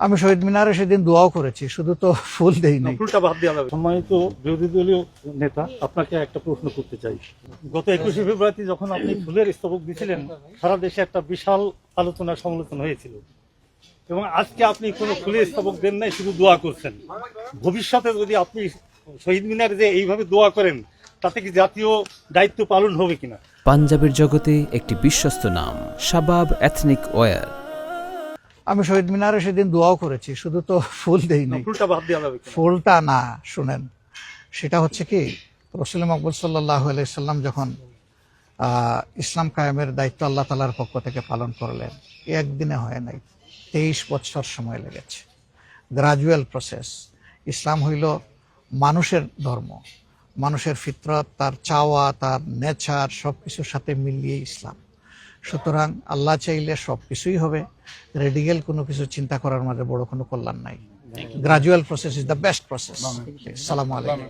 আমি শহীদ মিনারে সেদিন দোয়াও করেছি, শুধু তো ফুল দেই নাই। ফুলটা বাদ দিয়ে আমরা সম্মানিত বিরোধী দলীয় নেতা, আপনাকে একটা প্রশ্ন করতে চাই। গত 21শে ফেব্রুয়ারি যখন আপনি ফুলের স্তবক দিয়েছিলেন, সারা দেশে একটা বিশাল আলোচনা সমালোচনা হয়েছিল, এবং আজকে আপনি কোনো ফুলের স্তবক দেন নাই, শুধু দোয়া করছেন। ভবিষ্যতে যদি আপনি শহীদ মিনারে যে এইভাবে দোয়া করেন, তাতে কি জাতীয় দায়িত্ব পালন হবে কিনা? পাঞ্জাবের জগতে একটি বিশ্বস্ত নাম, শাবাব এথনিক ওয়্যার। আমি শহীদ মিনারে সেদিন দোয়াও করেছি, শুধু তো ফুল দেই নাই। ফুলটা বাদ দিয়ে আমরা ফুলটা না, শুনেন, সেটা হচ্ছে কি, রাসূল মকবুল সাল্লাল্লাহু আলাইহি সাল্লাম যখন ইসলাম কায়েমের দায়িত্ব আল্লাহ তাআলার পক্ষ থেকে পালন করলেন, একদিনে হয় নাই, 23 বছর সময় লেগেছে। Gradual process. ইসলাম হইল মানুষের ধর্ম, মানুষের ফিতরত, তার চাওয়া, তার নেচার, সবকিছুর সাথে মিলিয়ে ইসলাম। সুতরাং আল্লাহ চাইলে সবকিছুই হবে। রেডিক্যাল কোনো কিছু চিন্তা করার মাঝে বড় কোনো কল্যাণ নাই। Gradual process is the best process. আসসালামু আলাইকুম।